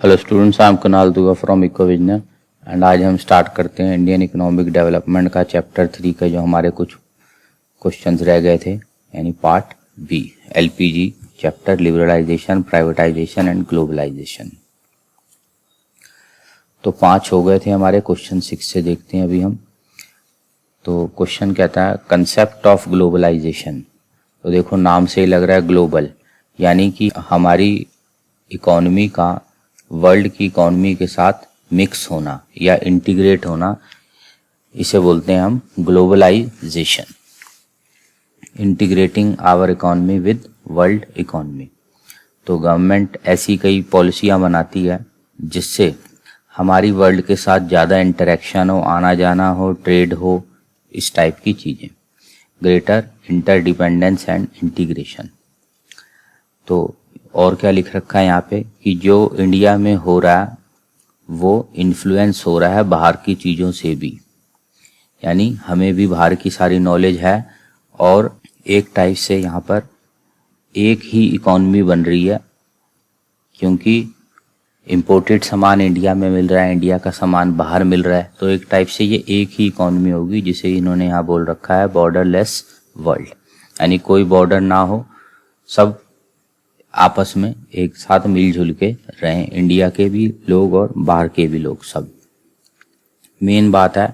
Hello students, I am Kunal दुआ from इकोविजनर and आज हम स्टार्ट करते हैं इंडियन इकोनॉमिक डेवलपमेंट का चैप्टर 3 का जो हमारे कुछ क्वेश्चंस रह गए थे, यानी part B, LPG chapter, liberalisation, privatisation and globalisation. तो 5 हो गए थे हमारे। क्वेश्चन 6 से देखते हैं अभी हम। तो क्वेश्चन कहता है कंसेप्ट ऑफ ग्लोबलाइजेशन। तो देखो नाम से ही लग रहा है ग्लोबल, यानी कि हमारी इकोनॉमी का वर्ल्ड की इकोनॉमी के साथ मिक्स होना या इंटीग्रेट होना, इसे बोलते हैं हम globalisation. Integrating our economy with world economy. तो गवर्नमेंट ऐसी कई पॉलिसियां बनाती है जिससे हमारी वर्ल्ड के साथ ज़्यादा इंटरेक्शन हो, आना जाना हो, ट्रेड हो, इस टाइप की चीज़ें। Greater interdependence and integration. तो और क्या लिख रखा है यहाँ पे कि जो इंडिया में हो रहा है वो इन्फ्लुएंस हो रहा है बाहर की चीज़ों से भी, यानी हमें भी बाहर की सारी नॉलेज है और एक टाइप से यहाँ पर एक ही इकोनॉमी बन रही है, क्योंकि इम्पोर्टेड सामान इंडिया में मिल रहा है, इंडिया का सामान बाहर मिल रहा है। तो एक टाइप से ये एक ही इकोनॉमी होगी, जिसे इन्होंने यहाँ बोल रखा है बॉर्डरलेस वर्ल्ड, यानी कोई बॉर्डर ना हो, सब आपस में एक साथ मिलजुल के रहें, इंडिया के भी लोग और बाहर के भी लोग सब। मेन बात है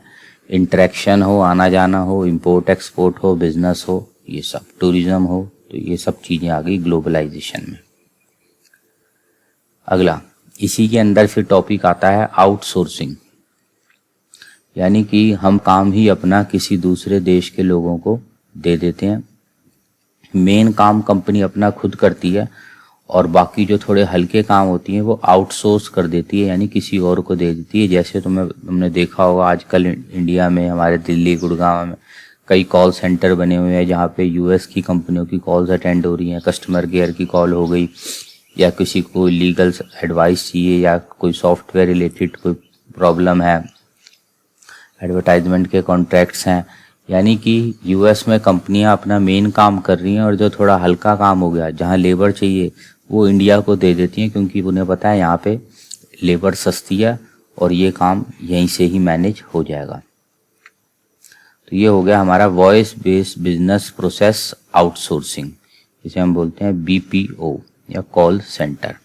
इंटरेक्शन हो, आना जाना हो, इंपोर्ट एक्सपोर्ट हो, बिजनेस हो, ये सब, टूरिज्म हो, तो ये सब चीज़ें आ गई ग्लोबलाइजेशन में। अगला इसी के अंदर फिर टॉपिक आता है आउटसोर्सिंग, यानी कि हम काम ही अपना किसी दूसरे देश के लोगों को दे देते हैं। मेन काम कंपनी अपना खुद करती है और बाकी जो थोड़े हल्के काम होती हैं वो आउटसोर्स कर देती है, यानी किसी और को दे देती है। जैसे तुमने देखा होगा आजकल इंडिया में, हमारे दिल्ली, गुड़गांव में कई कॉल सेंटर बने हुए हैं जहाँ पे यूएस की कंपनियों की कॉल्स अटेंड हो रही हैं। कस्टमर केयर की कॉल हो गई, या किसी को लीगल एडवाइस चाहिए, या कोई सॉफ्टवेयर रिलेटेड कोई प्रॉब्लम है, एडवर्टाइजमेंट के कॉन्ट्रैक्ट्स हैं, यानी कि यूएस में कंपनियां अपना मेन काम कर रही हैं और जो थोड़ा हल्का काम हो गया, जहां लेबर चाहिए, वो इंडिया को दे देती हैं, क्योंकि उन्हें पता है यहाँ पे लेबर सस्ती है और ये काम यहीं से ही मैनेज हो जाएगा। तो ये हो गया हमारा voice based business process outsourcing, जिसे हम बोलते हैं बीपीओ या कॉल सेंटर।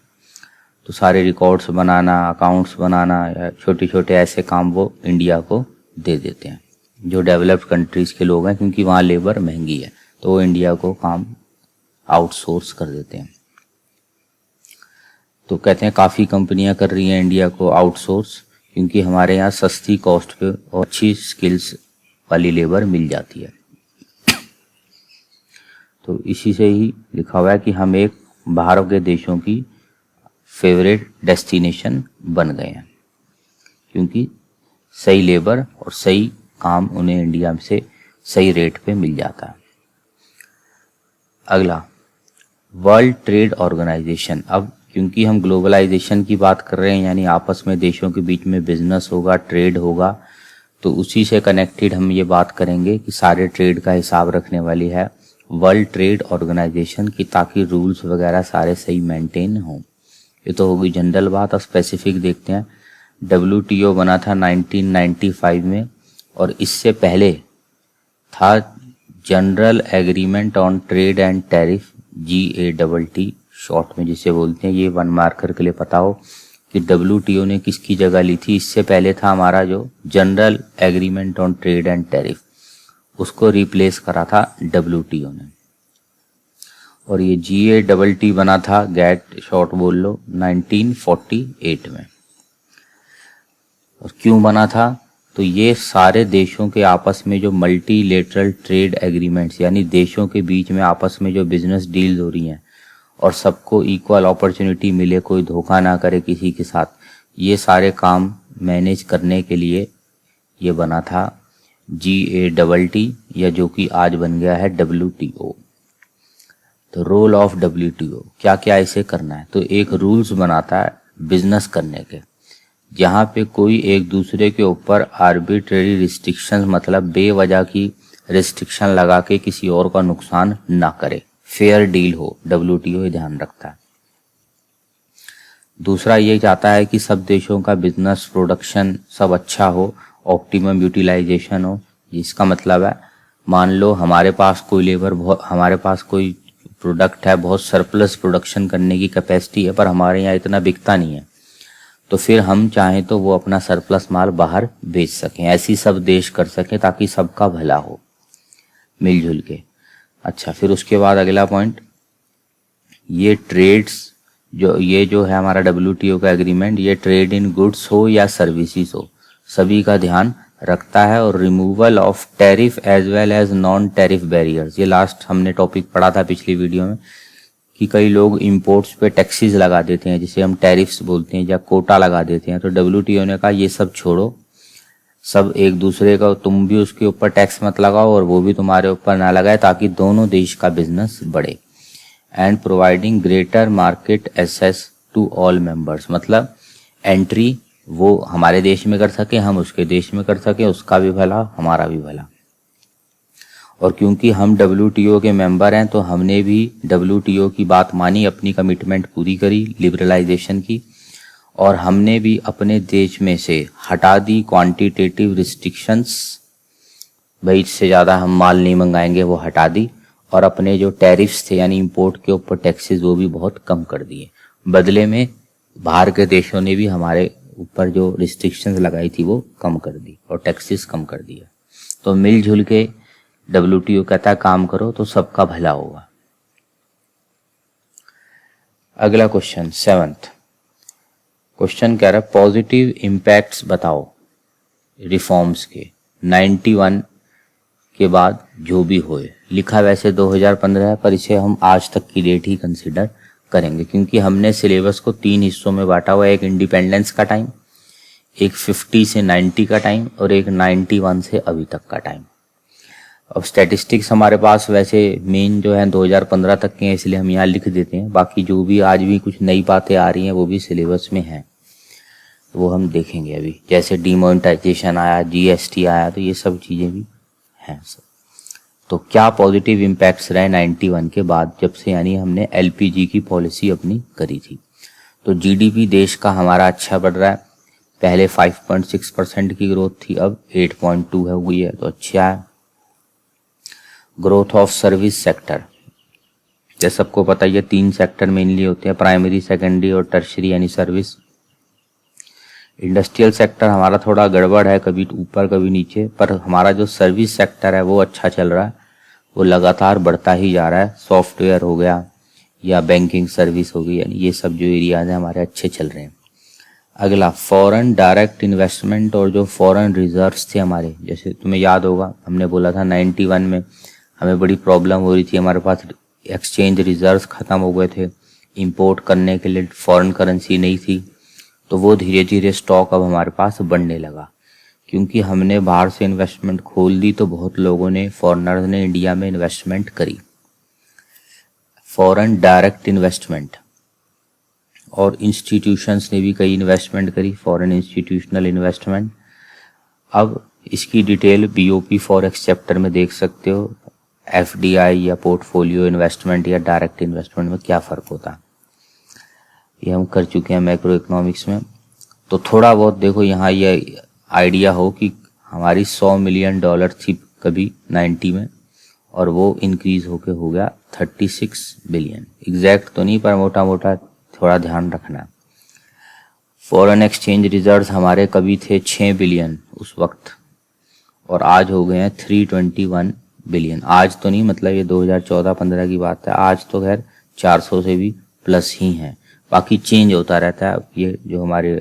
तो सारे रिकॉर्ड्स बनाना, अकाउंट्स बनाना या छोटे छोटे ऐसे काम वो इंडिया को दे देते हैं। जो डेवलप्ड कंट्रीज़ के लोग हैं, क्योंकि वहाँ लेबर महंगी है, तो वो इंडिया को काम आउटसोर्स कर देते हैं। तो कहते हैं काफ़ी कंपनियां कर रही हैं इंडिया को आउटसोर्स, क्योंकि हमारे यहाँ सस्ती कॉस्ट पे और अच्छी स्किल्स वाली लेबर मिल जाती है। तो इसी से ही लिखा हुआ है कि हम एक बाहर के देशों की फेवरेट डेस्टिनेशन बन गए हैं, क्योंकि सही लेबर और सही काम उन्हें इंडिया से सही रेट पे मिल जाता है। अगला वर्ल्ड ट्रेड ऑर्गेनाइजेशन। अब क्योंकि हम ग्लोबलाइजेशन की बात कर रहे हैं, यानी आपस में देशों के बीच में बिजनेस होगा, ट्रेड होगा, तो उसी से कनेक्टेड हम ये बात करेंगे कि सारे ट्रेड का हिसाब रखने वाली है वर्ल्ड ट्रेड ऑर्गेनाइजेशन की, ताकि रूल्स वगैरह सारे सही मेंटेन हों। ये तो होगी जनरल बात। और स्पेसिफिक देखते हैं। WTO बना था 1995 में, और इससे पहले था general agreement on trade and tariff, GATT short में जिसे बोलते हैं। ये 1 मार्कर के लिए पता हो कि WTO ने किसकी जगह ली थी। इससे पहले था हमारा जो general agreement on trade and tariff, उसको रिप्लेस करा था WTO ने। और ये GATT बना था, गैट शॉर्ट बोल लो, 1948 में। और क्यों बना था? तो ये सारे देशों के आपस में जो मल्टीलेटरल ट्रेड एग्रीमेंट्स, यानी देशों के बीच में आपस में जो बिजनेस डील्स हो रही हैं और सबको इक्वल अपॉर्चुनिटी मिले, कोई धोखा ना करे किसी के साथ, ये सारे काम मैनेज करने के लिए ये बना था GATT, या जो कि आज बन गया है WTO। तो रोल ऑफ WTO क्या क्या इसे करना है? तो एक रूल्स बनाता है बिजनेस करने के, जहाँ पे कोई एक दूसरे के ऊपर आर्बिट्रेरी रिस्ट्रिक्शंस, मतलब बेवजह की रिस्ट्रिक्शन लगा के किसी और का नुकसान ना करे, फेयर डील हो। WTO ये ध्यान रखता है। दूसरा ये चाहता है कि सब देशों का बिजनेस प्रोडक्शन सब अच्छा हो, ऑप्टिमम यूटिलाइजेशन हो। जिसका मतलब है मान लो हमारे पास कोई लेबर हमारे पास कोई प्रोडक्ट है, बहुत सरप्लस प्रोडक्शन करने की कैपेसिटी है, पर हमारे यहाँ इतना बिकता नहीं है, तो फिर हम चाहें तो वो अपना सरप्लस माल बाहर बेच सकें। ऐसी सब देश कर सकें ताकि सबका भला हो मिलजुल के। अच्छा, फिर उसके बाद अगला पॉइंट, ये ट्रेड्स ये जो है हमारा WTO का एग्रीमेंट, ये ट्रेड इन गुड्स हो या सर्विसेज हो, सभी का ध्यान रखता है। और removal of tariff as well as non tariff barriers, ये लास्ट हमने टॉपिक पढ़ा था पिछली वीडियो में कि कई लोग इंपोर्ट्स पे टैक्सेस लगा देते हैं, जिसे हम टैरिफ्स बोलते हैं, या कोटा लगा देते हैं। तो WTO ने कहा ये सब छोड़ो, सब एक दूसरे का, तुम भी उसके ऊपर टैक्स मत लगाओ और वो भी तुम्हारे ऊपर ना लगाए, ताकि दोनों देश का बिजनेस बढ़े। And providing greater market access to all members, मतलब एंट्री वो हमारे देश में कर सके, हम उसके देश में कर सके, उसका भी भला हमारा भी भला। और क्योंकि हम WTO के मेंबर हैं तो हमने भी WTO की बात मानी, अपनी कमिटमेंट पूरी करी लिबरलाइजेशन की, और हमने भी अपने देश में से हटा दी क्वांटिटेटिव रिस्ट्रिक्शंस, भाई इससे ज़्यादा हम माल नहीं मंगाएंगे, वो हटा दी। और अपने जो टैरिफ्स थे यानी इंपोर्ट के ऊपर टैक्सेस, वो भी बहुत कम कर दिए। बदले में बाहर के देशों ने भी हमारे ऊपर जो रिस्ट्रिक्शंस लगाई थी वो कम कर दी और टैक्सेस कम कर दिया। तो मिलजुल के WTO कहता है काम करो तो सबका भला होगा। अगला क्वेश्चन 7th क्वेश्चन कह रहा है पॉजिटिव इम्पैक्ट्स बताओ रिफॉर्म्स के 91 के बाद जो भी होए। लिखा वैसे 2015 है, पर इसे हम आज तक की डेट ही कंसिडर करेंगे, क्योंकि हमने सिलेबस को 3 हिस्सों में बांटा हुआ है। एक इंडिपेंडेंस का टाइम, एक 50 से 90 का टाइम, और एक 91 से अभी तक का टाइम। अब स्टैटिस्टिक्स हमारे पास वैसे मेन जो है 2015 तक के हैं, इसलिए हम यहाँ लिख देते हैं। बाकी जो भी आज भी कुछ नई बातें आ रही हैं वो भी सिलेबस में हैं, तो वो हम देखेंगे अभी। जैसे डिमोनेटाइजेशन आया, GST आया, तो ये सब चीज़ें भी हैं सब। तो क्या पॉजिटिव इम्पैक्ट्स रहे 91 के बाद, जब से यानी हमने LPG की पॉलिसी अपनी करी थी। तो GDP देश का हमारा अच्छा बढ़ रहा है। पहले 5.6% की ग्रोथ थी, अब 8.2 है हुई है, तो अच्छा है। ग्रोथ ऑफ सर्विस सेक्टर, जैसे सबको पता है 3 सेक्टर मेनली होते हैं, प्राइमरी, सेकेंडरी और टर्शरी यानी सर्विस। इंडस्ट्रियल सेक्टर हमारा थोड़ा गड़बड़ है, कभी ऊपर कभी नीचे, पर हमारा जो सर्विस सेक्टर है वो अच्छा चल रहा है, वो लगातार बढ़ता ही जा रहा है। सॉफ्टवेयर हो गया या बैंकिंग सर्विस हो गई, यानी ये सब जो एरियाज हैं हमारे अच्छे चल रहे हैं। अगला फॉरेन डायरेक्ट इन्वेस्टमेंट और जो फॉरेन रिजर्व्स थे हमारे, जैसे तुम्हें याद होगा हमने बोला था 91 में हमें बड़ी प्रॉब्लम हो रही थी, हमारे पास एक्सचेंज रिजर्व्स ख़त्म हो गए थे, इंपोर्ट करने के लिए फॉरेन करेंसी नहीं थी। तो वो धीरे धीरे स्टॉक अब हमारे पास बढ़ने लगा, क्योंकि हमने बाहर से इन्वेस्टमेंट खोल दी, तो बहुत लोगों ने, फॉरेनर्स ने इंडिया में इन्वेस्टमेंट करी, फॉरेन डायरेक्ट इन्वेस्टमेंट। और इंस्टीट्यूशंस ने भी कई इन्वेस्टमेंट करी, फॉरेन इंस्टीट्यूशनल इन्वेस्टमेंट। अब इसकी डिटेल BOP फॉरेक्स चैप्टर में देख सकते हो, FDI या पोर्टफोलियो इन्वेस्टमेंट या डायरेक्ट इन्वेस्टमेंट में क्या फ़र्क होता है, ये हम कर चुके हैं मैक्रो इकोनॉमिक्स में। तो थोड़ा बहुत देखो यहाँ ये आइडिया हो कि हमारी $100 मिलियन थी कभी 90 में, और वो इंक्रीज होके हो गया 36 बिलियन। एग्जैक्ट तो नहीं, पर मोटा मोटा थोड़ा ध्यान रखना। फॉरेन एक्सचेंज रिजर्व्स हमारे कभी थे 6 बिलियन उस वक्त, और आज हो गए हैं 321 बिलियन। आज तो नहीं, मतलब ये 2014-15 की बात है, आज तो खैर 400 से भी प्लस ही हैं। बाकी चेंज होता रहता है। ये जो हमारे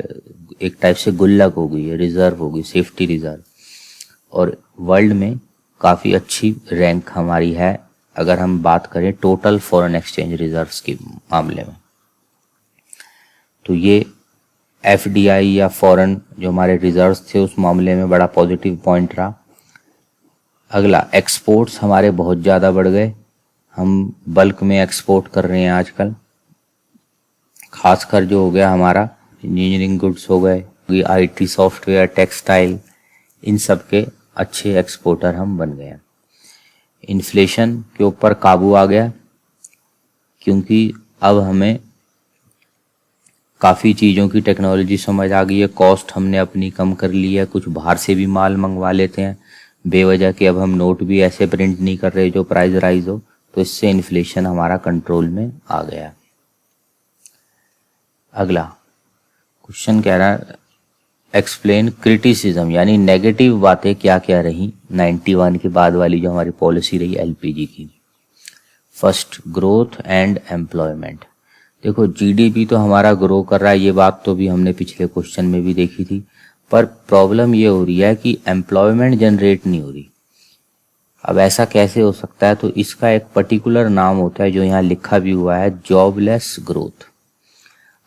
एक टाइप से गुल्लक हो गई है, रिजर्व हो गई, सेफ्टी रिजर्व। और वर्ल्ड में काफ़ी अच्छी रैंक हमारी है अगर हम बात करें टोटल फॉरेन एक्सचेंज रिजर्व्स के मामले में। तो ये FDI या फॉरेन जो हमारे रिजर्व्स थे उस मामले में बड़ा पॉजिटिव पॉइंट रहा। अगला एक्सपोर्ट्स हमारे बहुत ज़्यादा बढ़ गए, हम बल्क में एक्सपोर्ट कर रहे हैं आजकल। खासकर जो हो गया हमारा इंजीनियरिंग गुड्स हो गए, IT सॉफ्टवेयर, टेक्सटाइल, इन सब के अच्छे एक्सपोर्टर हम बन गए। इन्फ्लेशन के ऊपर काबू आ गया, क्योंकि अब हमें काफ़ी चीज़ों की टेक्नोलॉजी समझ आ गई है, कॉस्ट हमने अपनी कम कर ली है, कुछ बाहर से भी माल मंगवा लेते हैं बेवजह के। अब हम नोट भी ऐसे प्रिंट नहीं कर रहे जो प्राइस राइज हो, तो इससे इन्फ्लेशन हमारा कंट्रोल में आ गया। अगला क्वेश्चन कह रहा है एक्सप्लेन क्रिटिसिज्म, यानी नेगेटिव बातें क्या क्या रही 91 के बाद वाली जो हमारी पॉलिसी रही एलपीजी की। First, growth and employment. देखो जीडीपी तो हमारा ग्रो कर रहा है, ये बात तो भी हमने पिछले क्वेश्चन में भी देखी थी, पर प्रॉब्लम ये हो रही है कि एम्प्लॉयमेंट जनरेट नहीं हो रही। अब ऐसा कैसे हो सकता है? तो इसका एक पर्टिकुलर नाम होता है जो यहाँ लिखा भी हुआ है, जॉबलेस ग्रोथ।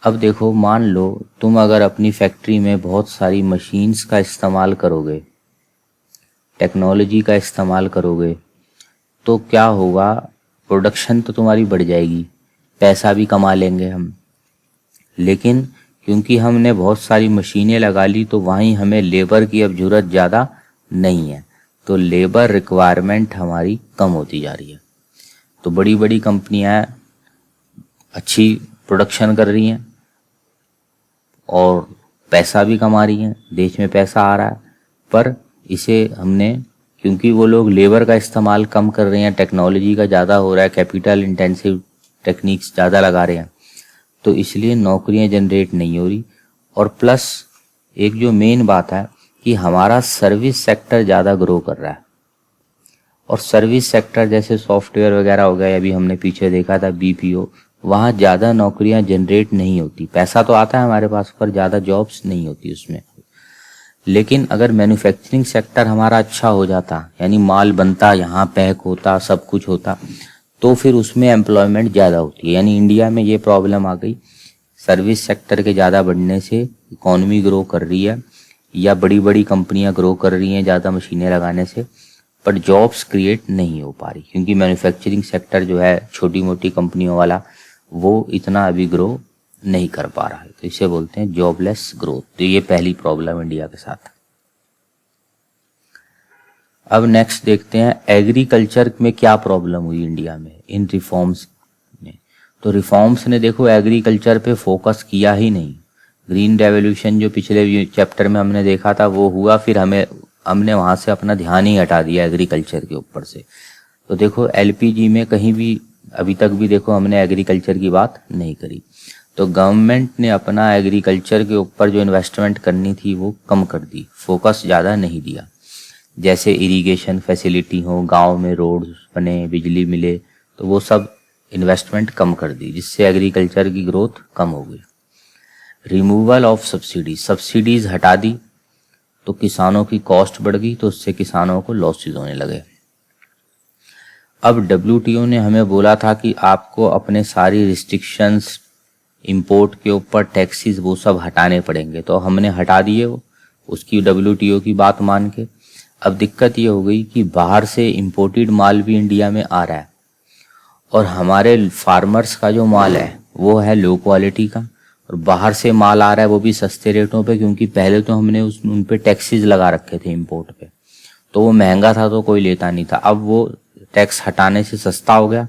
अब देखो, मान लो तुम अगर अपनी फैक्ट्री में बहुत सारी मशीन्स का इस्तेमाल करोगे, टेक्नोलॉजी का इस्तेमाल करोगे, तो क्या होगा? प्रोडक्शन तो तुम्हारी बढ़ जाएगी, पैसा भी कमा लेंगे हम, लेकिन क्योंकि हमने बहुत सारी मशीनें लगा ली तो वहीं हमें लेबर की अब जरूरत ज़्यादा नहीं है, तो लेबर रिक्वायरमेंट हमारी कम होती जा रही है। तो बड़ी बड़ी कंपनियां अच्छी प्रोडक्शन कर रही हैं और पैसा भी कमा रही हैं, देश में पैसा आ रहा है, पर इसे हमने, क्योंकि वो लोग लेबर का इस्तेमाल कम कर रहे हैं, टेक्नोलॉजी का ज़्यादा हो रहा है, कैपिटल इंटेंसिव टेक्निक्स ज़्यादा लगा रहे हैं, तो इसलिए नौकरियां जनरेट नहीं हो रही। और प्लस एक जो मेन बात है कि हमारा सर्विस सेक्टर ज़्यादा ग्रो कर रहा है, और सर्विस सेक्टर जैसे सॉफ्टवेयर वगैरह हो गया, अभी हमने पीछे देखा था बीपीओ, वहाँ ज़्यादा नौकरियां जनरेट नहीं होती। पैसा तो आता है हमारे पास पर ज़्यादा जॉब्स नहीं होती उसमें। लेकिन अगर मैन्युफैक्चरिंग सेक्टर हमारा अच्छा हो जाता, यानी माल बनता, यहाँ पैक होता, सब कुछ होता, तो फिर उसमें एम्प्लॉयमेंट ज़्यादा होती है। यानी इंडिया में ये प्रॉब्लम आ गई, सर्विस सेक्टर के ज़्यादा बढ़ने से इकॉनमी ग्रो कर रही है, या बड़ी बड़ी कंपनियां ग्रो कर रही हैं ज़्यादा मशीनें लगाने से, पर जॉब्स क्रिएट नहीं हो पा रही, क्योंकि मैन्युफैक्चरिंग सेक्टर जो है छोटी मोटी कंपनियों वाला, वो इतना अभी ग्रो नहीं कर पा रहा है, तो इसे बोलते हैं जॉबलेस ग्रोथ। तो ये पहली प्रॉब्लम इंडिया के साथ। अब नेक्स्ट देखते हैं एग्रीकल्चर में क्या प्रॉब्लम हुई इंडिया में इन रिफॉर्म्स में। तो रिफॉर्म्स ने देखो एग्रीकल्चर पे फोकस किया ही नहीं। ग्रीन रेवोल्यूशन जो पिछले चैप्टर में हमने देखा था वो हुआ, फिर हमने वहाँ से अपना ध्यान ही हटा दिया एग्रीकल्चर के ऊपर से। तो देखो एलपीजी में कहीं भी अभी तक भी देखो हमने एग्रीकल्चर की बात नहीं करी। तो गवर्नमेंट ने अपना एग्रीकल्चर के ऊपर जो इन्वेस्टमेंट करनी थी वो कम कर दी, फोकस ज़्यादा नहीं दिया। जैसे इरिगेशन फैसिलिटी हो, गांव में रोड बने, बिजली मिले, तो वो सब इन्वेस्टमेंट कम कर दी, जिससे एग्रीकल्चर की ग्रोथ कम हो गई। रिमूवल ऑफ सब्सिडीज हटा दी, तो किसानों की कॉस्ट बढ़ गई, तो उससे किसानों को लॉसेज होने लगे। अब डब्ल्यूटीओ ने हमें बोला था कि आपको अपने सारी रिस्ट्रिक्शंस, इंपोर्ट के ऊपर टैक्सेस, वो सब हटाने पड़ेंगे, तो हमने हटा दिए वो, उसकी डब्ल्यूटीओ की बात मान के। अब दिक्कत ये हो गई कि बाहर से इंपोर्टेड माल भी इंडिया में आ रहा है, और हमारे फार्मर्स का जो माल है वो है लो क्वालिटी का, और बाहर से माल आ रहा है वो भी सस्ते रेटों पे, क्योंकि पहले तो हमने उन पे टैक्सेस लगा रखे थे इंपोर्ट पे, तो वो महंगा था तो कोई लेता नहीं था। अब वो टैक्स हटाने से सस्ता हो गया,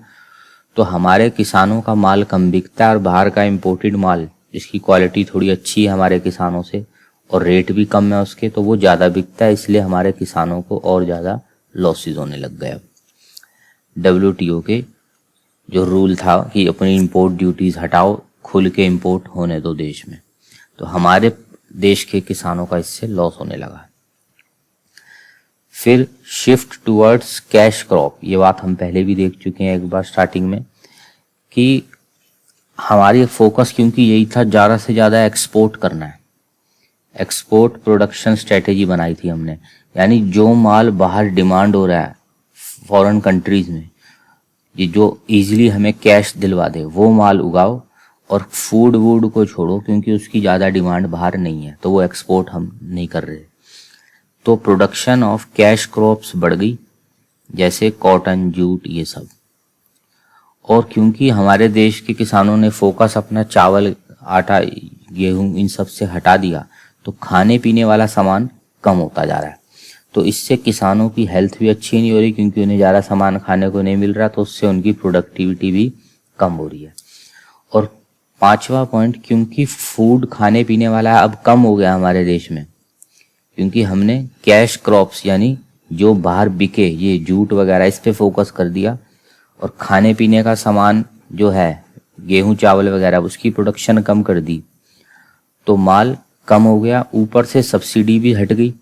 तो हमारे किसानों का माल कम बिकता है, और बाहर का इंपोर्टेड माल जिसकी क्वालिटी थोड़ी अच्छी है हमारे किसानों से और रेट भी कम है उसके, तो वो ज़्यादा बिकता है, इसलिए हमारे किसानों को और ज़्यादा लॉसेज होने लग गए। डब्ल्यूटीओ के जो रूल था कि अपनी इंपोर्ट ड्यूटीज़ हटाओ, खुल के इंपोर्ट होने दो देश में, तो हमारे देश के किसानों का इससे लॉस होने लगा। फिर शिफ्ट टूवर्ड्स कैश क्रॉप, ये बात हम पहले भी देख चुके हैं एक बार स्टार्टिंग में, कि हमारी फोकस क्योंकि यही था ज़्यादा से ज़्यादा एक्सपोर्ट करना है, एक्सपोर्ट प्रोडक्शन स्ट्रेटेजी बनाई थी हमने। यानी जो माल बाहर डिमांड हो रहा है फॉरेन कंट्रीज में, ये जो इजीली हमें कैश दिलवा दे, वो माल उगाओ, और फूड वूड को छोड़ो क्योंकि उसकी ज़्यादा डिमांड बाहर नहीं है, तो वो एक्सपोर्ट हम नहीं कर रहे। तो प्रोडक्शन ऑफ कैश क्रॉप्स बढ़ गई, जैसे कॉटन, जूट, ये सब। और क्योंकि हमारे देश के किसानों ने फोकस अपना चावल, आटा, गेहूं इन सब से हटा दिया, तो खाने पीने वाला सामान कम होता जा रहा है। तो इससे किसानों की हेल्थ भी अच्छी नहीं हो रही, क्योंकि उन्हें ज़्यादा सामान खाने को नहीं मिल रहा, तो उससे उनकी प्रोडक्टिविटी भी कम हो रही है। और पांचवा पॉइंट, क्योंकि फूड खाने पीने वाला अब कम हो गया हमारे देश में, क्योंकि हमने कैश क्रॉप्स यानी जो बाहर बिके ये जूट वगैरह इस पे फोकस कर दिया, और खाने पीने का सामान जो है गेहूं चावल वगैरह उसकी प्रोडक्शन कम कर दी, तो माल कम हो गया, ऊपर से सब्सिडी भी हट गई।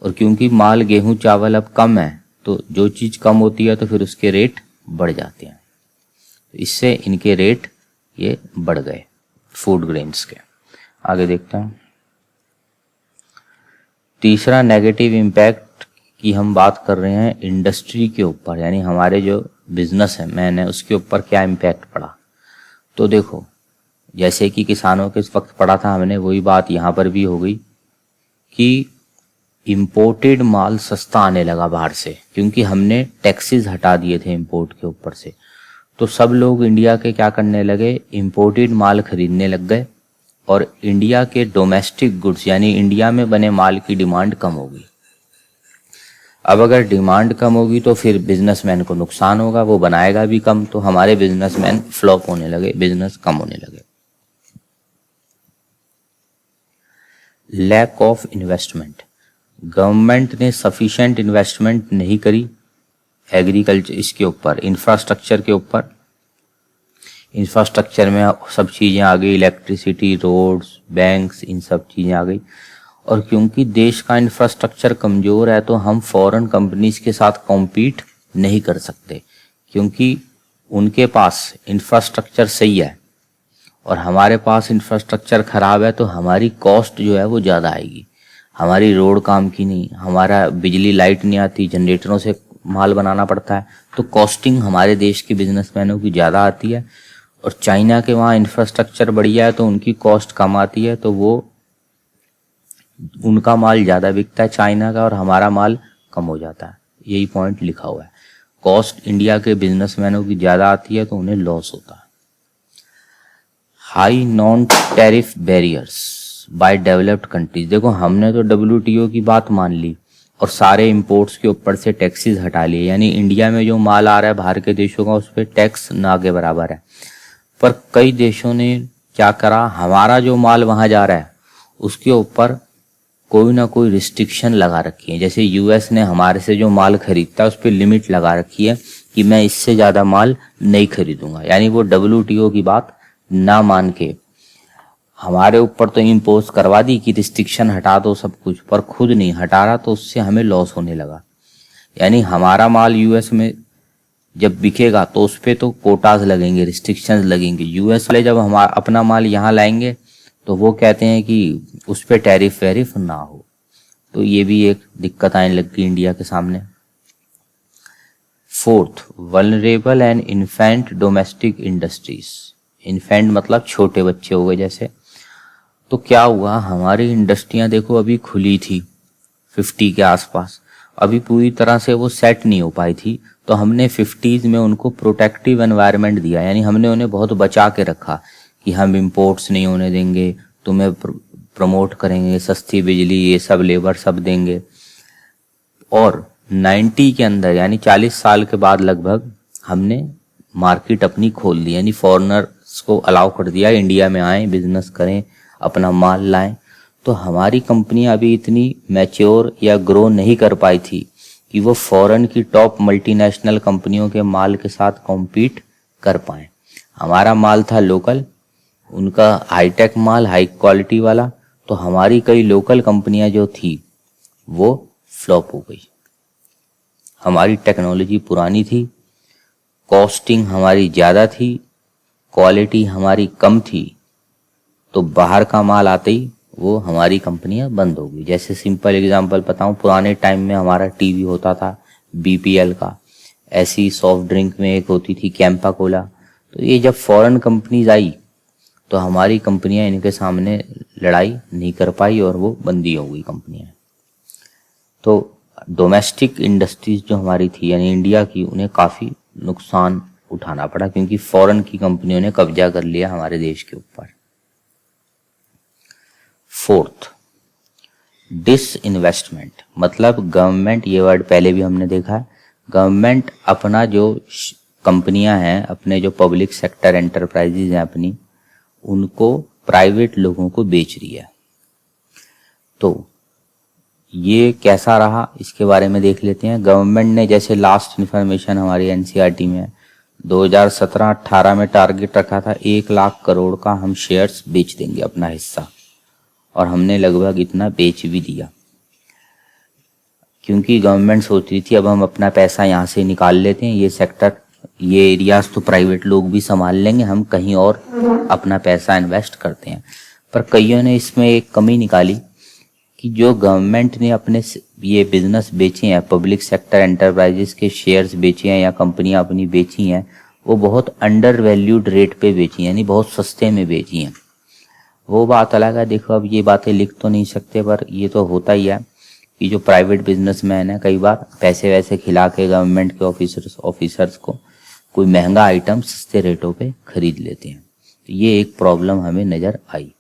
और क्योंकि माल गेहूं चावल अब कम है तो जो चीज़ कम होती है तो फिर उसके रेट बढ़ जाते हैं, इससे इनके रेट ये बढ़ गए फूड ग्रेन्स के। आगे देखते हैं। तीसरा नेगेटिव इम्पैक्ट की हम बात कर रहे हैं इंडस्ट्री के ऊपर, यानी हमारे जो बिजनेस है मैन है उसके ऊपर क्या इम्पैक्ट पड़ा। तो देखो, जैसे कि किसानों के इस वक्त पड़ा था हमने, वही बात यहाँ पर भी हो गई कि इम्पोर्टेड माल सस्ता आने लगा बाहर से, क्योंकि हमने टैक्सेस हटा दिए थे इंपोर्ट के ऊपर से। तो सब लोग इंडिया के क्या करने लगे, इम्पोर्टेड माल खरीदने लग गए, और इंडिया के डोमेस्टिक गुड्स यानी इंडिया में बने माल की डिमांड कम हो गई। अब अगर डिमांड कम होगी तो फिर बिजनेसमैन को नुकसान होगा, वो बनाएगा भी कम, तो हमारे बिजनेसमैन फ्लॉप होने लगे, बिजनेस कम होने लगे। लैक ऑफ इन्वेस्टमेंट, गवर्नमेंट ने सफिशिएंट इन्वेस्टमेंट नहीं करी एग्रीकल्चर इसके ऊपर, इंफ्रास्ट्रक्चर के ऊपर। इंफ्रास्ट्रक्चर में सब चीज़ें आ गई, इलेक्ट्रिसिटी, रोड्स, बैंक्स, इन सब चीज़ें आ गई। और क्योंकि देश का इंफ्रास्ट्रक्चर कमज़ोर है तो हम फॉरेन कंपनीज के साथ कॉम्पीट नहीं कर सकते, क्योंकि उनके पास इंफ्रास्ट्रक्चर सही है और हमारे पास इंफ्रास्ट्रक्चर ख़राब है, तो हमारी कॉस्ट जो है वो ज़्यादा आएगी। हमारी रोड काम की नहीं, हमारा बिजली लाइट नहीं आती, जनरेटरों से माल बनाना पड़ता है, तो कॉस्टिंग हमारे देश के बिजनेसमैनों की ज़्यादा आती है। और चाइना के वहाँ इंफ्रास्ट्रक्चर बढ़िया है तो उनकी कॉस्ट कम आती है, तो वो उनका माल ज़्यादा बिकता है चाइना का, और हमारा माल कम हो जाता है। यही पॉइंट लिखा हुआ है। कॉस्ट इंडिया के बिजनेसमैनों की ज़्यादा आती है तो उन्हें लॉस होता है। High non tariff barriers by developed countries, देखो हमने तो WTO की बात मान ली और सारे इंपोर्ट्स के ऊपर से टैक्सेस हटा लिए, यानी इंडिया में जो माल आ रहा है बाहर के देशों का उस पर टैक्स ना के बराबर है। पर कई देशों ने क्या करा, हमारा जो माल वहां जा रहा है उसके ऊपर कोई ना कोई रिस्ट्रिक्शन लगा रखी है। जैसे US ने हमारे से जो माल खरीदता है उस पर लिमिट लगा रखी है कि मैं इससे ज़्यादा माल नहीं खरीदूंगा, यानी वो WTO की बात ना मान के हमारे ऊपर तो इम्पोज करवा दी कि रिस्ट्रिक्शन हटा दो सब कुछ, पर खुद नहीं हटा रहा, तो उससे हमें लॉस होने लगा। यानी हमारा माल US में जब बिकेगा तो उस पर तो कोटाज लगेंगे, रिस्ट्रिक्शंस लगेंगे। US वाले जब हमारा अपना माल यहाँ लाएंगे तो वो कहते हैं कि उस पर टैरिफ वैरिफ ना हो, तो ये भी एक दिक्कत आने लग गई इंडिया के सामने। Fourth, vulnerable and infant domestic industries. Infant मतलब छोटे बच्चे हो गए जैसे। तो क्या हुआ, हमारी इंडस्ट्रियां देखो अभी खुली थी 50 के आसपास, अभी पूरी तरह से वो सेट नहीं हो पाई थी, तो हमने 50s में उनको प्रोटेक्टिव एनवायरनमेंट दिया, यानी हमने उन्हें बहुत बचा के रखा कि हम इंपोर्ट्स नहीं होने देंगे, तुम्हें प्रमोट करेंगे, सस्ती बिजली, ये सब लेबर सब देंगे। और 90 के अंदर यानी 40 साल के बाद लगभग हमने मार्केट अपनी खोल दी, यानी फॉरेनर्स को अलाउ कर दिया इंडिया में आए, बिजनेस करें, अपना माल लाएं। तो हमारी कंपनियां अभी इतनी मैच्योर या ग्रो नहीं कर पाई थी कि वो फॉरेन की टॉप मल्टीनेशनल कंपनियों के माल के साथ कॉम्पीट कर पाए। हमारा माल था लोकल, उनका हाईटेक माल, हाई क्वालिटी वाला, तो हमारी कई लोकल कंपनियां जो थी वो फ्लॉप हो गई। हमारी टेक्नोलॉजी पुरानी थी, कॉस्टिंग हमारी ज़्यादा थी, क्वालिटी हमारी कम थी, तो बाहर का माल आते ही वो हमारी कंपनियां बंद हो गई। जैसे सिंपल एग्जांपल बताऊं, पुराने टाइम में हमारा टीवी होता था BPL का, ऐसी सॉफ्ट ड्रिंक में एक होती थी कैंपा कोला। तो ये जब फॉरेन कंपनीज आई तो हमारी कंपनियां इनके सामने लड़ाई नहीं कर पाई और वो बंदी हो गई कंपनियां। तो डोमेस्टिक इंडस्ट्रीज जो हमारी थी यानी इंडिया की, उन्हें काफ़ी नुकसान उठाना पड़ा क्योंकि फॉरेन की कंपनियों ने कब्जा कर लिया हमारे देश के ऊपर। फोर्थ, डिसइन्वेस्टमेंट, मतलब गवर्नमेंट, ये वर्ड पहले भी हमने देखा है, गवर्नमेंट अपना जो कंपनियां हैं, अपने जो पब्लिक सेक्टर एंटरप्राइजेज हैं अपनी, उनको प्राइवेट लोगों को बेच रही है। तो ये कैसा रहा इसके बारे में देख लेते हैं। गवर्नमेंट ने जैसे लास्ट इन्फॉर्मेशन हमारी एनसीईआरटी में 2017-18 में टारगेट रखा था 1 लाख करोड़ का हम शेयर्स बेच देंगे अपना हिस्सा, और हमने लगभग इतना बेच भी दिया, क्योंकि गवर्नमेंट सोच रही थी अब हम अपना पैसा यहाँ से निकाल लेते हैं, ये सेक्टर ये एरियाज तो प्राइवेट लोग भी संभाल लेंगे, हम कहीं और अपना पैसा इन्वेस्ट करते हैं। पर कईयों ने इसमें एक कमी निकाली कि जो गवर्नमेंट ने अपने ये बिजनेस बेचे हैं, पब्लिक सेक्टर एंटरप्राइजेस के शेयर्स बेचे हैं या कंपनियां अपनी बेची हैं, वो बहुत अंडर वैल्यूड रेट पे बेची हैं, यानी बहुत सस्ते में बेची हैं। वो बात अलग है। देखो अब ये बातें लिख तो नहीं सकते, पर ये तो होता ही है कि जो प्राइवेट बिजनेसमैन है कई बार पैसे वैसे खिला के गवर्नमेंट के ऑफिसर्स को कोई महंगा आइटम सस्ते रेटों पे खरीद लेते हैं। तो ये एक प्रॉब्लम हमें नज़र आई।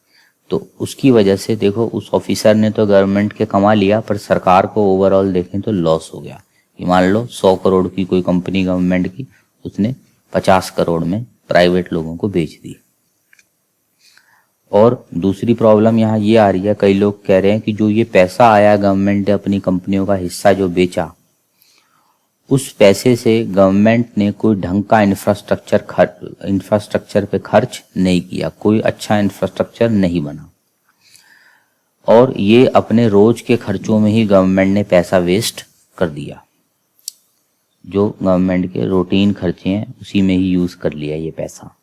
तो उसकी वजह से देखो उस ऑफिसर ने तो गवर्नमेंट के कमा लिया, पर सरकार को ओवरऑल देखें तो लॉस हो गया कि मान लो 100 करोड़ की कोई कंपनी गवर्नमेंट की, उसने 50 करोड़ में प्राइवेट लोगों को बेच दी। और दूसरी प्रॉब्लम यहाँ ये आ रही है, कई लोग कह रहे हैं कि जो ये पैसा आया गवर्नमेंट ने अपनी कंपनियों का हिस्सा जो बेचा, उस पैसे से गवर्नमेंट ने कोई ढंग का इंफ्रास्ट्रक्चर पे खर्च नहीं किया, कोई अच्छा इंफ्रास्ट्रक्चर नहीं बना, और ये अपने रोज के खर्चों में ही गवर्नमेंट ने पैसा वेस्ट कर दिया। जो गवर्नमेंट के रूटीन खर्चे हैं उसी में ही यूज कर लिया ये पैसा,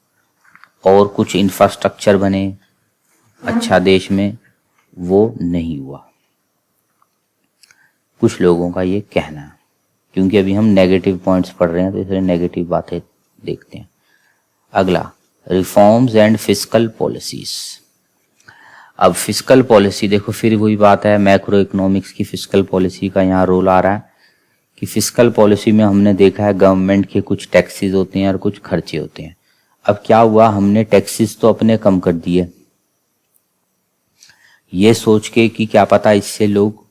और कुछ इंफ्रास्ट्रक्चर बने अच्छा देश में वो नहीं हुआ, कुछ लोगों का ये कहना है। क्योंकि अभी हम नेगेटिव पॉइंट्स पढ़ रहे हैं तो इसलिए नेगेटिव बातें देखते हैं। अगला, रिफॉर्म्स एंड फिस्कल पॉलिसीज। अब फिस्कल पॉलिसी देखो फिर वही बात है, मैक्रो इकोनॉमिक्स की फिस्कल पॉलिसी का यहाँ रोल आ रहा है कि फिस्कल पॉलिसी में हमने देखा है गवर्नमेंट के कुछ टैक्सेस होते हैं और कुछ खर्चे होते हैं। अब क्या हुआ, हमने टैक्सेस तो अपने कम कर दिए, ये सोच के कि क्या पता इससे लोग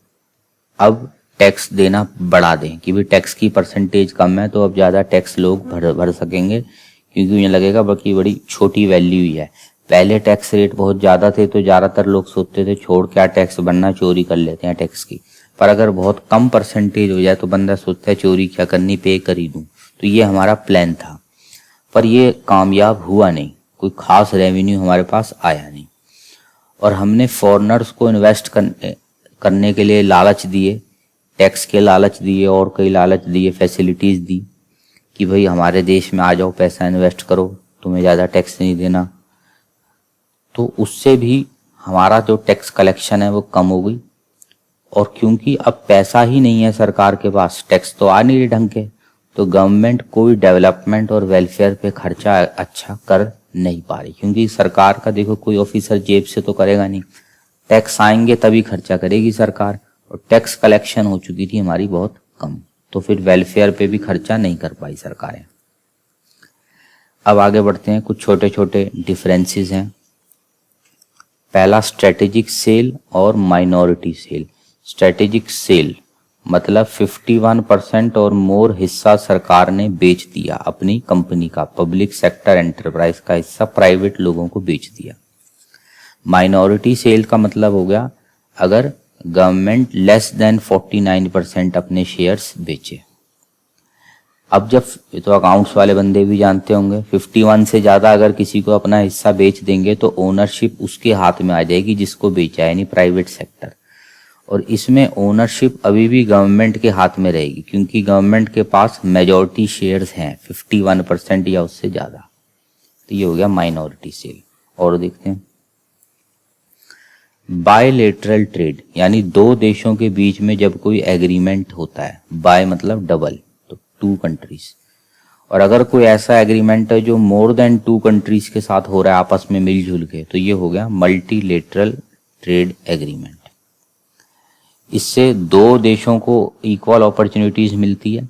अब टैक्स देना बढ़ा दें कि भाई टैक्स की परसेंटेज कम है तो अब ज़्यादा टैक्स लोग भर सकेंगे, क्योंकि उन्हें लगेगा बल्कि बड़ी छोटी वैल्यू ही है। पहले टैक्स रेट बहुत ज़्यादा थे तो ज़्यादातर लोग सोचते थे छोड़ क्या टैक्स बनना, चोरी कर लेते हैं टैक्स की। पर अगर बहुत कम परसेंटेज हो जाए तो बंदा सोचता है चोरी क्या करनी, पे कर ही दूँ। तो ये हमारा प्लान था, पर ये कामयाब हुआ नहीं, कोई खास रेवेन्यू हमारे पास आया नहीं। और हमने फॉरेनर्स को इन्वेस्ट करने के लिए लालच दिए, टैक्स के लालच दिए और कई लालच दिए, फैसिलिटीज़ दी कि भाई हमारे देश में आ जाओ, पैसा इन्वेस्ट करो, तुम्हें ज़्यादा टैक्स नहीं देना। तो उससे भी हमारा जो टैक्स कलेक्शन है वो कम हो गई, और क्योंकि अब पैसा ही नहीं है सरकार के पास, टैक्स तो आ नहीं रहे ढंग के, तो गवर्नमेंट कोई डेवलपमेंट और वेलफेयर पे खर्चा अच्छा कर नहीं पा रही। क्योंकि सरकार का देखो कोई ऑफिसर जेब से तो करेगा नहीं, टैक्स आएंगे तभी खर्चा करेगी सरकार, और टैक्स कलेक्शन हो चुकी थी हमारी बहुत कम, तो फिर वेलफेयर पे भी खर्चा नहीं कर पाई सरकारें। अब आगे बढ़ते हैं, कुछ छोटे छोटे डिफरेंसेस हैं। पहला, स्ट्रेटेजिक सेल और माइनॉरिटी सेल। स्ट्रेटेजिक सेल मतलब 51% और मोर हिस्सा सरकार ने बेच दिया अपनी कंपनी का, पब्लिक सेक्टर एंटरप्राइज का हिस्सा प्राइवेट लोगों को बेच दिया। माइनॉरिटी सेल का मतलब हो गया अगर गवर्नमेंट लेस देन 49% अपने शेयर्स बेचे। अब जब ये तो अकाउंट्स वाले बंदे भी जानते होंगे, 51 से ज़्यादा अगर किसी को अपना हिस्सा बेच देंगे तो ओनरशिप उसके हाथ में आ जाएगी जिसको बेचा है, यानी प्राइवेट सेक्टर। और इसमें ओनरशिप अभी भी गवर्नमेंट के हाथ में रहेगी, क्योंकि गवर्नमेंट के पास मेजॉरिटी शेयर्स हैं 51% या उससे ज़्यादा। तो ये हो गया माइनॉरिटी सेल। और देखते हैं, बायलेटरल ट्रेड, यानी दो देशों के बीच में जब कोई एग्रीमेंट होता है, बाय मतलब डबल, तो 2 कंट्रीज, और अगर कोई ऐसा एग्रीमेंट है जो मोर देन 2 कंट्रीज के साथ हो रहा है आपस में मिलजुल के, तो ये हो गया मल्टीलेटरल ट्रेड एग्रीमेंट। इससे दो देशों को इक्वल अपॉर्चुनिटीज मिलती है,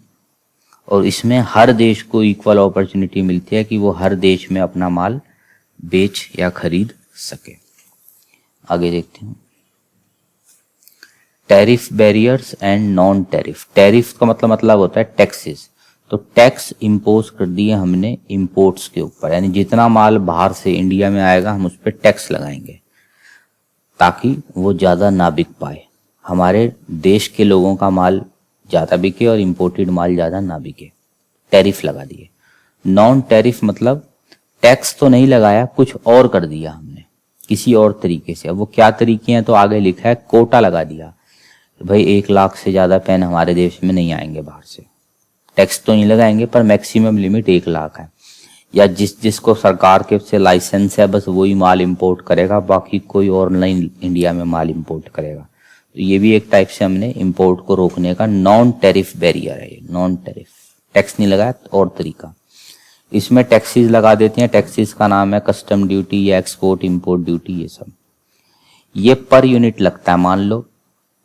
और इसमें हर देश को इक्वल अपॉर्चुनिटी मिलती है कि वो हर देश में अपना माल बेच या खरीद सके। आगे देखते हैं, tariff barriers and non tariff. Tariff का मतलब होता है टैक्सेस। तो टैक्स इम्पोज कर दिए हमने इंपोर्ट्स के ऊपर, यानी जितना माल बाहर से इंडिया में आएगा हम उस पर टैक्स लगाएंगे ताकि वो ज़्यादा ना बिक पाए, हमारे देश के लोगों का माल ज़्यादा बिके और इम्पोर्टेड माल ज़्यादा ना बिके। टैरिफ लगा दिए। नॉन टैरिफ मतलब टैक्स तो नहीं लगाया, कुछ और कर दिया हमने किसी और तरीके से। अब वो क्या तरीके हैं तो आगे लिखा है, कोटा लगा दिया, भाई 1 लाख से ज़्यादा पेन हमारे देश में नहीं आएंगे बाहर से, टैक्स तो नहीं लगाएंगे पर मैक्सिमम लिमिट 1 लाख है, या जिसको सरकार के से लाइसेंस है बस वही माल इंपोर्ट करेगा, बाकी कोई और नहीं इंडिया में माल इंपोर्ट करेगा। तो ये भी एक टाइप से हमने इंपोर्ट को रोकने का नॉन टैरिफ बैरियर है। नॉन टैरिफ, टैक्स नहीं लगाया और तरीका। इसमें टैक्सेस लगा देते हैं, टैक्सेस का नाम है कस्टम ड्यूटी या एक्सपोर्ट इंपोर्ट ड्यूटी, ये सब। ये पर यूनिट लगता है, मान लो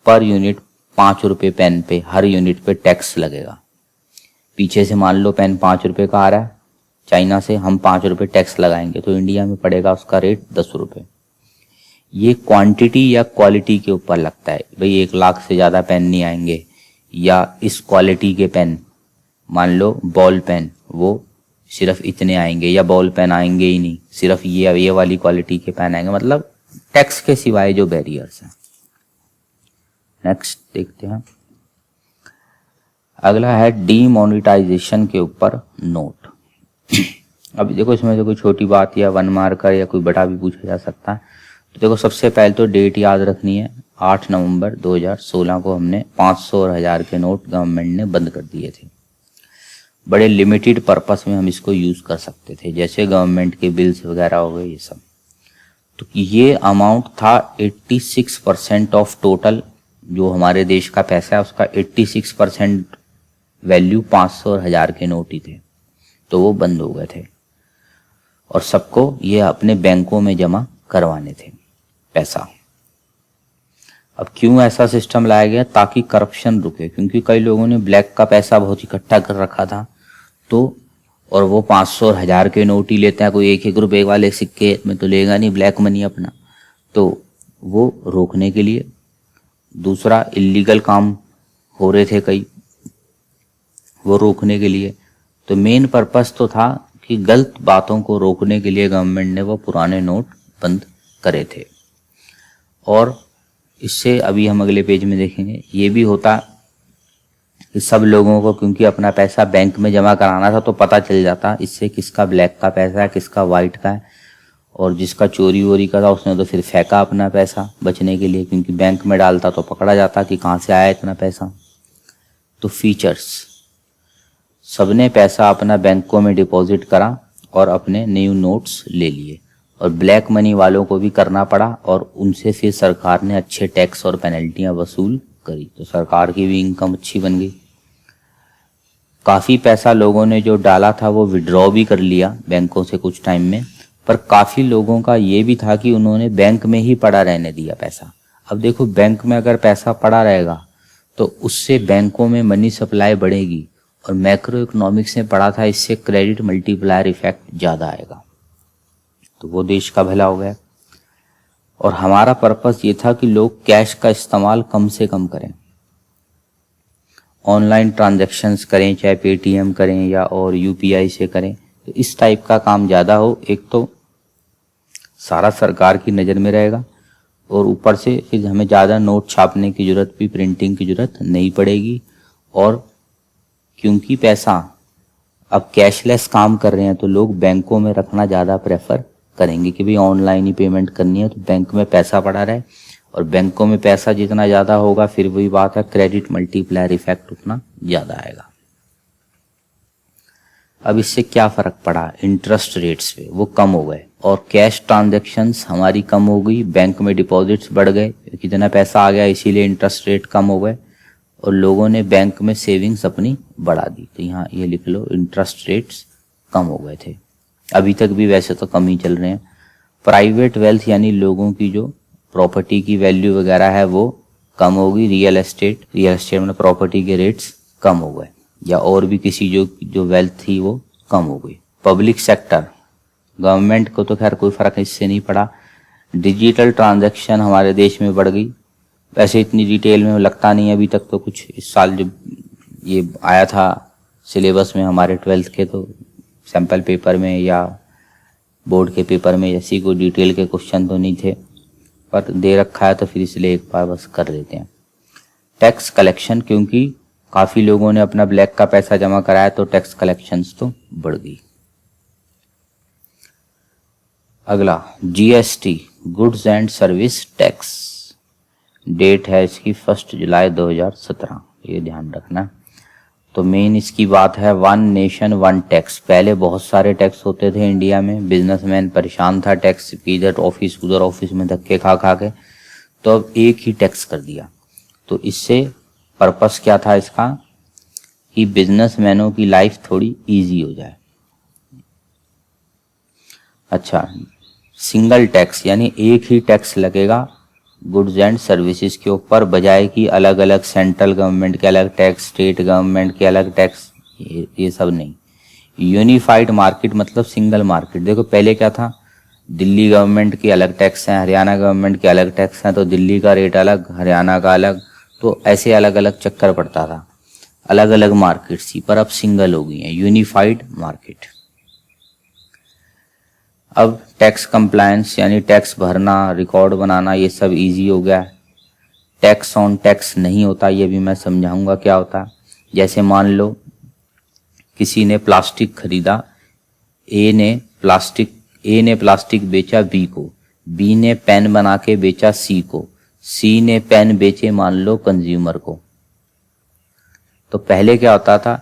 पर यूनिट 5 रुपये पेन पे, हर यूनिट पे टैक्स लगेगा। पीछे से मान लो पेन 5 रुपये का आ रहा है चाइना से, हम 5 रुपये टैक्स लगाएंगे तो इंडिया में पड़ेगा उसका रेट 10 रुपये। ये क्वांटिटी या क्वालिटी के ऊपर लगता है, भाई 1 लाख से ज़्यादा पेन नहीं आएंगे, या इस क्वालिटी के पेन, मान लो बॉल पेन वो सिर्फ इतने आएंगे, या बॉल पेन आएंगे ही नहीं, सिर्फ ये वाली क्वालिटी के पेन आएंगे, मतलब टैक्स के सिवाय जो बैरियर्स हैं। नेक्स्ट देखते हैं, अगला है डीमोनेटाइजेशन के ऊपर नोट। अभी देखो इसमें से कोई छोटी बात या 1 मार्कर या कोई बड़ा भी पूछा जा सकता है। तो देखो सबसे पहले तो डेट याद रखनी है, 8 नवंबर 2016 को हमने 500 और 1000 के नोट गवर्नमेंट ने बंद कर दिए थे। बड़े लिमिटेड पर्पस में हम इसको यूज कर सकते थे, जैसे गवर्नमेंट के बिल्स वगैरह हो गए ये सब। तो ये अमाउंट था 86% ऑफ टोटल जो हमारे देश का पैसा है, उसका 86% वैल्यू 500 और 1000 के नोट ही थे, तो वो बंद हो गए थे और सबको ये अपने बैंकों में जमा करवाने थे पैसा। अब क्यों ऐसा सिस्टम लाया गया? ताकि करप्शन रुके, क्योंकि कई लोगों ने ब्लैक का पैसा बहुत इकट्ठा कर रखा था, तो और वो 500 और 1000 के नोट ही लेता है, कोई 1-1 रुपए वाले सिक्के में तो लेगा नहीं ब्लैक मनी अपना, तो वो रोकने के लिए। दूसरा, इलीगल काम हो रहे थे कई, वो रोकने के लिए। तो मेन पर्पस तो था कि गलत बातों को रोकने के लिए गवर्नमेंट ने वो पुराने नोट बंद करे थे। और इससे अभी हम अगले पेज में देखेंगे, ये भी होता कि सब लोगों को, क्योंकि अपना पैसा बैंक में जमा कराना था तो पता चल जाता इससे किसका ब्लैक का पैसा है, किसका वाइट का है, और जिसका चोरी वोरी का था उसने तो फिर फेंका अपना पैसा बचने के लिए, क्योंकि बैंक में डालता तो पकड़ा जाता कि कहाँ से आया इतना पैसा। तो फीचर्स, सबने पैसा अपना बैंकों में डिपॉजिट करा और अपने न्यू नोट्स ले लिए, और ब्लैक मनी वालों को भी करना पड़ा, और उनसे फिर सरकार ने अच्छे टैक्स और पेनल्टियां वसूल करी, तो सरकार की भी इनकम अच्छी बन गई। काफ़ी पैसा लोगों ने जो डाला था वो विड्रॉ भी कर लिया बैंकों से कुछ टाइम में, पर काफ़ी लोगों का ये भी था कि उन्होंने बैंक में ही पड़ा रहने दिया पैसा। अब देखो, बैंक में अगर पैसा पड़ा रहेगा तो उससे बैंकों में मनी सप्लाई बढ़ेगी, और मैक्रो इकोनॉमिक्स में पढ़ा था इससे क्रेडिट मल्टीप्लायर इफेक्ट ज़्यादा आएगा, तो वो देश का भला हो गया। और हमारा पर्पस ये था कि लोग कैश का इस्तेमाल कम से कम करें, ऑनलाइन ट्रांजैक्शंस करें, चाहे पेटीएम करें या और यूपीआई से करें, तो इस टाइप का काम ज़्यादा हो। एक तो सारा सरकार की नज़र में रहेगा, और ऊपर से फिर हमें ज़्यादा नोट छापने की ज़रूरत भी, प्रिंटिंग की ज़रूरत नहीं पड़ेगी। और क्योंकि पैसा अब कैशलेस काम कर रहे हैं तो लोग बैंकों में रखना ज़्यादा प्रेफर करेंगे कि भाई ऑनलाइन ही पेमेंट करनी है, तो बैंक में पैसा पड़ा रहे, और बैंकों में पैसा जितना ज़्यादा होगा फिर वही बात है, क्रेडिट मल्टीप्लायर इफेक्ट उतना ज़्यादा आएगा। अब इससे क्या फ़र्क पड़ा? इंटरेस्ट रेट्स पे वो कम हो गए, और कैश ट्रांजैक्शंस हमारी कम हो गई, बैंक में डिपॉजिट्स बढ़ गए, कितना पैसा आ गया इसीलिए इंटरेस्ट रेट कम हो गए, और लोगों ने बैंक में सेविंग्स अपनी बढ़ा दी। तो यहाँ ये लिख लो, इंटरेस्ट रेट्स कम हो गए थे, अभी तक भी वैसे तो कम ही चल रहे हैं। प्राइवेट वेल्थ यानी लोगों की जो प्रॉपर्टी की वैल्यू वगैरह है वो कम होगी। रियल एस्टेट में प्रॉपर्टी के रेट्स कम हो गए, या और भी किसी जो वेल्थ थी वो कम हो गई। पब्लिक सेक्टर, गवर्नमेंट को तो खैर कोई फर्क इससे नहीं पड़ा। डिजिटल ट्रांजैक्शन हमारे देश में बढ़ गई, वैसे इतनी डिटेल में लगता नहीं है अभी तक तो कुछ। इस साल जब ये आया था सिलेबस में हमारे 12th के तो सैम्पल पेपर में या बोर्ड के पेपर में ऐसी कोई डिटेल के क्वेश्चन तो नहीं थे, पर दे रखा है तो फिर इसलिए एक बार बस कर देते हैं। टैक्स कलेक्शन, क्योंकि काफ़ी लोगों ने अपना ब्लैक का पैसा जमा कराया तो टैक्स कलेक्शंस तो बढ़ गई। अगला GST, goods and service tax, date है इसकी 1 जुलाई 2017, ये ध्यान रखना। तो मेन इसकी बात है वन नेशन वन टैक्स। पहले बहुत सारे टैक्स होते थे इंडिया में, बिजनेसमैन परेशान था टैक्स की, इधर ऑफिस उधर ऑफिस में धक्के खा खा के, तो अब एक ही टैक्स कर दिया। तो इससे पर्पस क्या था इसका कि बिजनेसमैनों की लाइफ थोड़ी इजी हो जाए। अच्छा, सिंगल टैक्स यानी एक ही टैक्स लगेगा गुड्स एंड सर्विसेज के ऊपर, बजाय कि अलग अलग सेंट्रल गवर्नमेंट के अलग टैक्स, स्टेट गवर्नमेंट के अलग टैक्स, ये सब नहीं। यूनिफाइड मार्केट मतलब सिंगल मार्केट। देखो पहले क्या था, दिल्ली गवर्नमेंट के अलग टैक्स हैं, हरियाणा गवर्नमेंट के अलग टैक्स हैं, तो दिल्ली का रेट अलग, हरियाणा का अलग, तो ऐसे अलग अलग चक्कर पड़ता था, अलग अलग मार्केट थी। पर अब सिंगल हो गई है, यूनिफाइड मार्केट। अब टैक्स कंप्लायंस यानी टैक्स भरना, रिकॉर्ड बनाना, ये सब इजी हो गया। टैक्स ऑन टैक्स नहीं होता, ये भी मैं समझाऊंगा क्या होता है। जैसे मान लो किसी ने प्लास्टिक खरीदा, ए ने प्लास्टिक बेचा बी को, बी ने पेन बना के बेचा सी को, सी ने पेन बेचे मान लो कंज्यूमर को। तो पहले क्या होता था,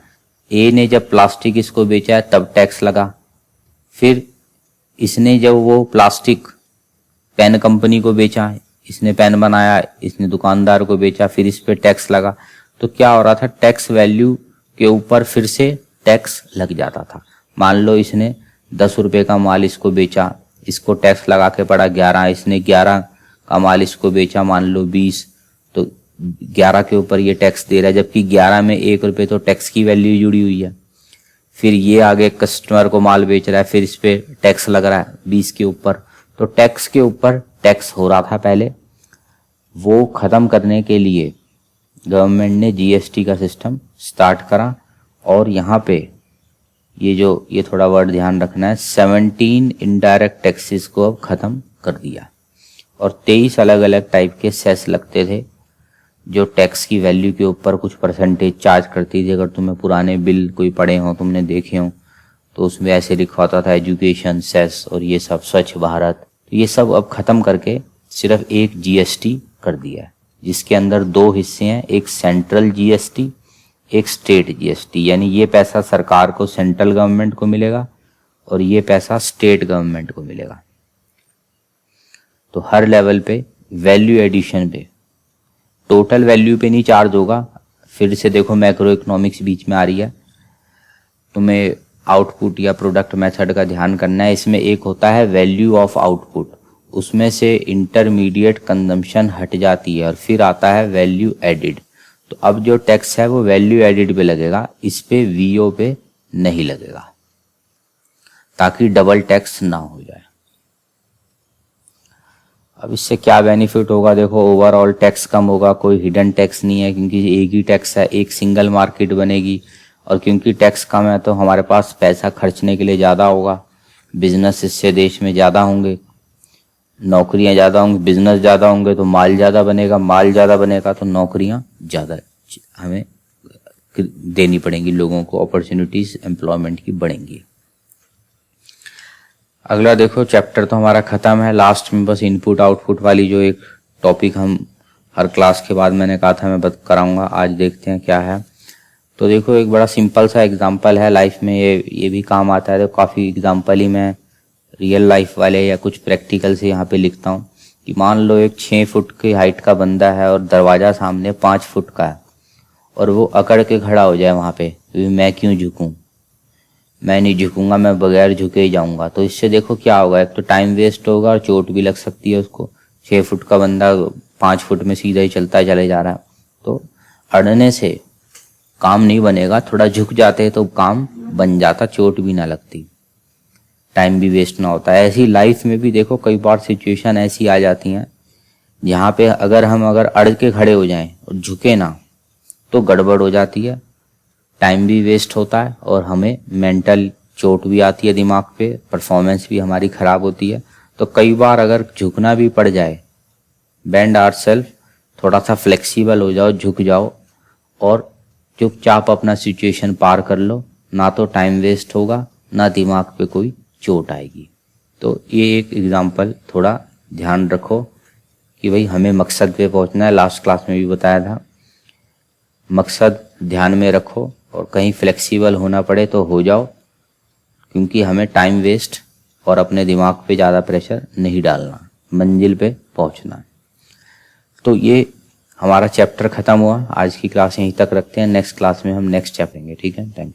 ए ने जब प्लास्टिक इसको बेचा है तब टैक्स लगा, फिर इसने जब वो प्लास्टिक पेन कंपनी को बेचा, इसने पेन बनाया, इसने दुकानदार को बेचा, फिर इस पे टैक्स लगा। तो क्या हो रहा था, टैक्स वैल्यू के ऊपर फिर से टैक्स लग जाता था। मान लो इसने 10 रुपए का माल इसको बेचा, इसको टैक्स लगा के पड़ा 11, इसने 11 का माल इसको बेचा मान लो 20, तो 11 के ऊपर ये टैक्स दे रहा है, जबकि 11 में 1 रुपए तो टैक्स की वैल्यू जुड़ी हुई है। फिर ये आगे कस्टमर को माल बेच रहा है, फिर इस पे टैक्स लग रहा है 20 के ऊपर। तो टैक्स के ऊपर टैक्स हो रहा था पहले, वो खत्म करने के लिए गवर्नमेंट ने जीएसटी का सिस्टम स्टार्ट करा। और यहाँ पे ये थोड़ा वर्ड ध्यान रखना है, 17 इनडायरेक्ट टैक्सेस को अब खत्म कर दिया और 23 अलग अलग टाइप के सेस लगते थे जो टैक्स की वैल्यू के ऊपर कुछ परसेंटेज चार्ज करती थी। अगर तुम्हें पुराने बिल कोई पड़े हो, तुमने देखे हो, तो उसमें ऐसे लिखा होता था एजुकेशन सेस और ये सब, स्वच्छ भारत, तो ये सब अब खत्म करके सिर्फ एक जीएसटी कर दिया है, जिसके अंदर 2 हिस्से हैं, एक सेंट्रल जीएसटी, एक स्टेट जीएसटी। यानी ये पैसा सरकार को, सेंट्रल गवर्नमेंट को मिलेगा और ये पैसा स्टेट गवर्नमेंट को मिलेगा। तो हर लेवल पे वैल्यू एडिशन पे, टोटल वैल्यू पे नहीं चार्ज होगा। फिर से देखो मैक्रो इकोनॉमिक्स बीच में आ रही है, तुम्हें आउटपुट या प्रोडक्ट मेथड का ध्यान करना है। इसमें एक होता है वैल्यू ऑफ आउटपुट, उसमें से इंटरमीडिएट कंजम्पशन हट जाती है और फिर आता है वैल्यू एडिड। तो अब जो टैक्स है वो वैल्यू एडिड पे लगेगा, इस पे वीओ पे नहीं लगेगा, ताकि डबल टैक्स ना हो जाए। अब इससे क्या बेनिफिट होगा, देखो ओवरऑल टैक्स कम होगा, कोई हिडन टैक्स नहीं है क्योंकि एक ही टैक्स है, एक सिंगल मार्केट बनेगी। और क्योंकि टैक्स कम है तो हमारे पास पैसा खर्चने के लिए ज़्यादा होगा, बिजनेस इससे देश में ज़्यादा होंगे, नौकरियां ज़्यादा होंगी, बिजनेस ज़्यादा होंगे तो माल ज़्यादा बनेगा, माल ज़्यादा बनेगा तो नौकरियां ज़्यादा हमें देनी पड़ेंगी, लोगों को अपॉर्चुनिटीज एम्प्लॉयमेंट की बढ़ेंगी। अगला देखो, चैप्टर तो हमारा खत्म है, लास्ट में बस इनपुट आउटपुट वाली जो एक टॉपिक हम हर क्लास के बाद मैंने कहा था मैं कराऊंगा, आज देखते हैं क्या है। तो देखो एक बड़ा सिंपल सा एग्जांपल है, लाइफ में ये भी काम आता है। तो काफ़ी एग्जांपल ही मैं रियल लाइफ वाले या कुछ प्रैक्टिकल से यहाँ पे लिखता हूँ कि मान लो एक 6 फुट की हाइट का बंदा है और दरवाज़ा सामने 5 फुट का है और वो अकड़ के खड़ा हो जाए वहाँ पे, तो मैं क्यों झुकूँ, मैं नहीं झुकूंगा, मैं बगैर झुके ही जाऊंगा। तो इससे देखो क्या होगा, एक तो टाइम वेस्ट होगा और चोट भी लग सकती है उसको। 6 फुट का बंदा 5 फुट में सीधा ही चलता चले जा रहा है, तो अड़ने से काम नहीं बनेगा, थोड़ा झुक जाते हैं तो काम बन जाता, चोट भी ना लगती, टाइम भी वेस्ट ना होता है। ऐसी लाइफ में भी देखो कई बार सिचुएशन ऐसी आ जाती हैं जहाँ पे अगर हम अड़ के खड़े हो जाएं और झुके ना तो गड़बड़ हो जाती है। टाइम भी वेस्ट होता है और हमें मेंटल चोट भी आती है दिमाग पे, परफॉर्मेंस भी हमारी खराब होती है। तो कई बार अगर झुकना भी पड़ जाए, बेंड आवरसेल्फ, थोड़ा सा फ्लेक्सिबल हो जाओ, झुक जाओ और चुपचाप अपना सिचुएशन पार कर लो, ना तो टाइम वेस्ट होगा ना दिमाग पे कोई चोट आएगी। तो ये एक एग्जाम्पल थोड़ा ध्यान रखो कि भाई हमें मकसद पे पहुंचना है। लास्ट क्लास में भी बताया था, मकसद ध्यान में रखो और कहीं फ्लेक्सिबल होना पड़े तो हो जाओ, क्योंकि हमें टाइम वेस्ट और अपने दिमाग पे ज़्यादा प्रेशर नहीं डालना, मंजिल पे पहुंचना है। तो ये हमारा चैप्टर ख़त्म हुआ। आज की क्लास यहीं तक रखते हैं, नेक्स्ट क्लास में हम नेक्स्ट चैप्टर लेंगे। ठीक है, थैंक यू।